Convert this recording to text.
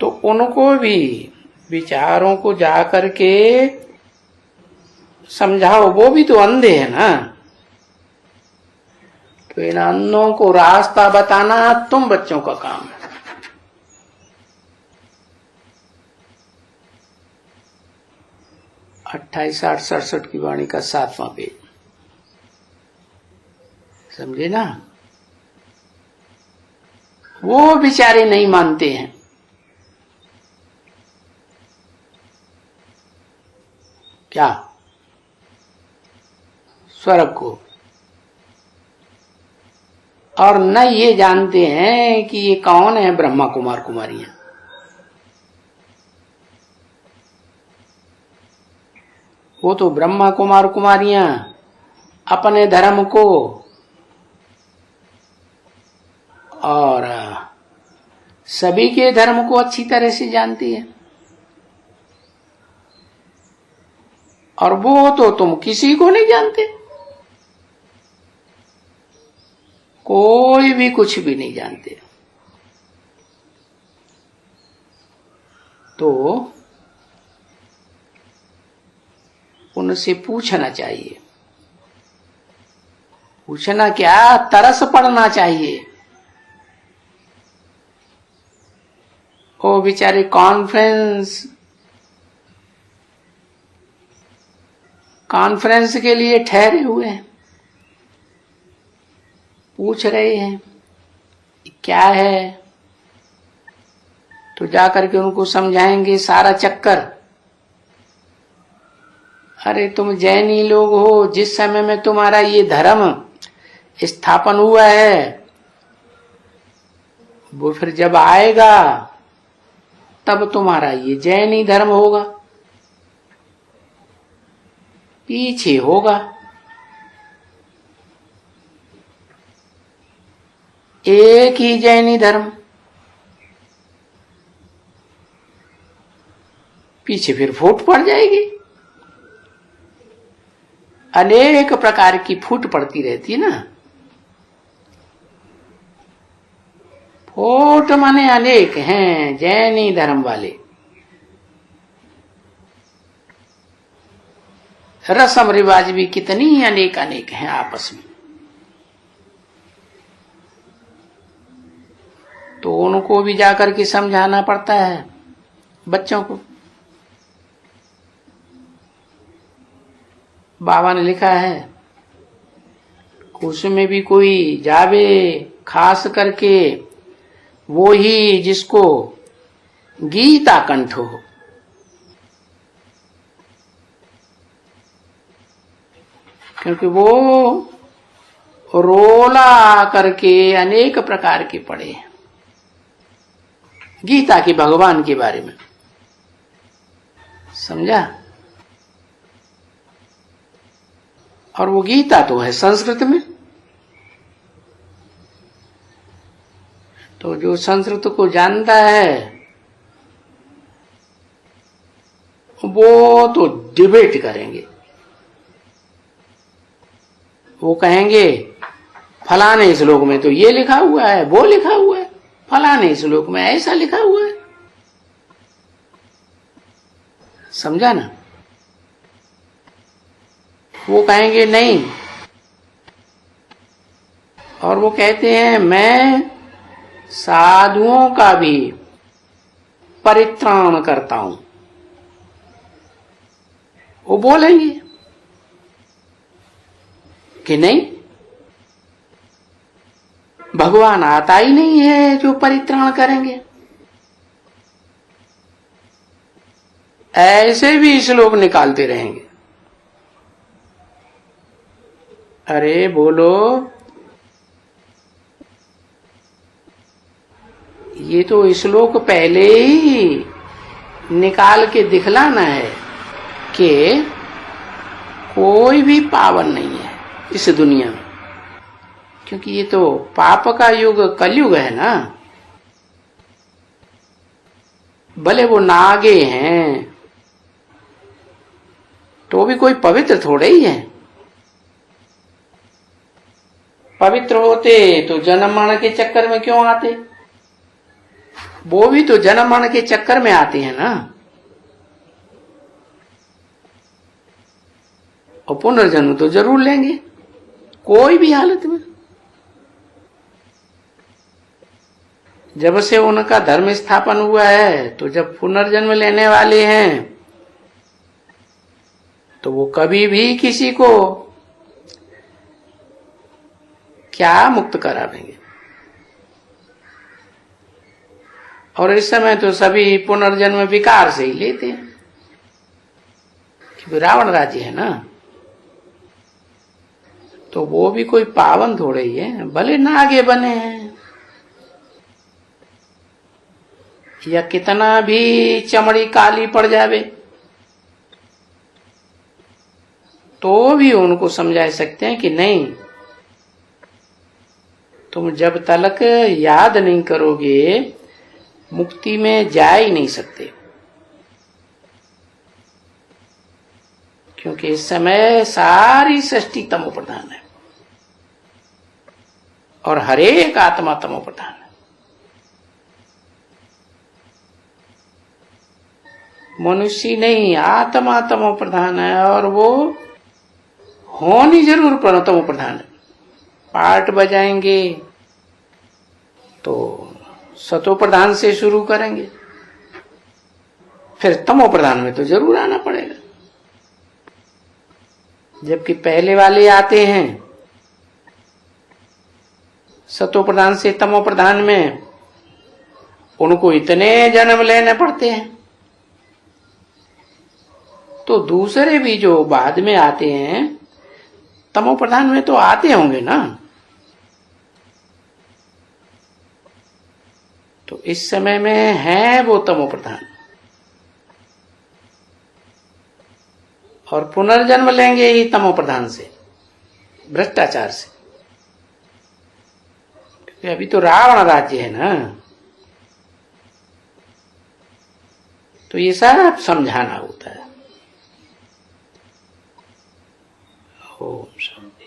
तो उनको भी विचारों को जा करके समझाओ, वो भी तो अंधे है ना। तो इन अंधों को रास्ता बताना तुम बच्चों का काम है। 28-67 की वाणी का 7वां पेज, समझे ना। वो बेचारे नहीं मानते हैं। क्या? स्वर्ग को। और न ये जानते हैं कि ये कौन है ब्रह्मा कुमार कुमारियां। वो तो ब्रह्मा कुमार कुमारियां अपने धर्म को और सभी के धर्म को अच्छी तरह से जानती है। और वो तो तुम किसी को नहीं जानते, कोई भी कुछ भी नहीं जानते। तो उनसे पूछना चाहिए। पूछना क्या, तरस पड़ना चाहिए। वो बेचारे कॉन्फ्रेंस के लिए ठहरे हुए हैं, पूछ रहे हैं क्या है। तो जाकर के उनको समझाएंगे सारा चक्कर। अरे तुम जैनी लोग हो, जिस समय में तुम्हारा ये धर्म स्थापन हुआ है, वो फिर जब आएगा तब तुम्हारा ये जैनी धर्म होगा, पीछे होगा। एक ही जैनी धर्म, पीछे फिर फूट पड़ जाएगी। अनेक प्रकार की फूट पड़ती रहती है ना। फूट माने अनेक हैं जैनी धर्म वाले। रस्म रिवाज भी कितनी अनेक अनेक हैं आपस में। तो उनको भी जाकर के समझाना पड़ता है बच्चों को। बाबा ने लिखा है उसमें भी कोई जावे, खास करके वो ही जिसको गीता कंठ हो। क्योंकि वो रोला करके अनेक प्रकार के पढ़े हैं गीता की, भगवान के बारे में। समझा? और वो गीता तो है संस्कृत में। तो जो संस्कृत को जानता है वो तो डिबेट करेंगे। वो कहेंगे फलाने श्लोक में तो ये लिखा हुआ है, वो लिखा हुआ है, फलाने श्लोक में ऐसा लिखा हुआ है। समझा ना? वो कहेंगे नहीं। और वो कहते हैं मैं साधुओं का भी परित्राण करता हूं। वो बोलेंगे कि नहीं, भगवान आता ही नहीं है जो परित्राण करेंगे। ऐसे भी श्लोक निकालते रहेंगे। अरे बोलो, ये तो श्लोक पहले ही निकाल के दिखलाना है कि कोई भी पावन नहीं है इस दुनिया में। क्योंकि ये तो पाप का युग कलयुग है ना। भले वो नागे हैं तो भी कोई पवित्र थोड़े ही है। पवित्र होते तो जन्म मरण के चक्कर में क्यों आते? वो भी तो जन्म मरण के चक्कर में आते हैं ना, और पुनर्जन्म तो जरूर लेंगे कोई भी हालत में। जब से उनका धर्म स्थापन हुआ है, तो जब पुनर्जन्म लेने वाले हैं तो वो कभी भी किसी को क्या मुक्त करा देंगे। और इस समय तो सभी पुनर्जन्म विकार से ही लेते हैं, क्योंकि रावण राज्य है ना, तो वो भी कोई पावन थोड़े ही है, भले नागे बने हैं या कितना भी चमड़ी काली पड़ जावे, तो भी उनको समझा सकते हैं कि नहीं, तुम जब तक याद नहीं करोगे मुक्ति में जा ही नहीं सकते, क्योंकि इस समय सारी सृष्टि तमो प्रधान है और हरेक आत्मा तमो प्रधान है। मनुष्य नहीं, आत्मा तमो प्रधान है, और वो होनी जरूर तमो प्रधान है। पाठ बजाएंगे तो सतो प्रधान से शुरू करेंगे, फिर तमो प्रधान में तो जरूर आना पड़ेगा। जबकि पहले वाले आते हैं सतो प्रधान से तमो प्रधान में, उनको इतने जन्म लेने पड़ते हैं, तो दूसरे भी जो बाद में आते हैं तमो प्रधान में तो आते होंगे ना। तो इस समय में है वो तमो प्रधान, और पुनर्जन्म लेंगे ही तमो प्रधान से, भ्रष्टाचार से, क्योंकि अभी तो रावण राज्य है ना। तो ये सब समझाना होता है। ओम शांति।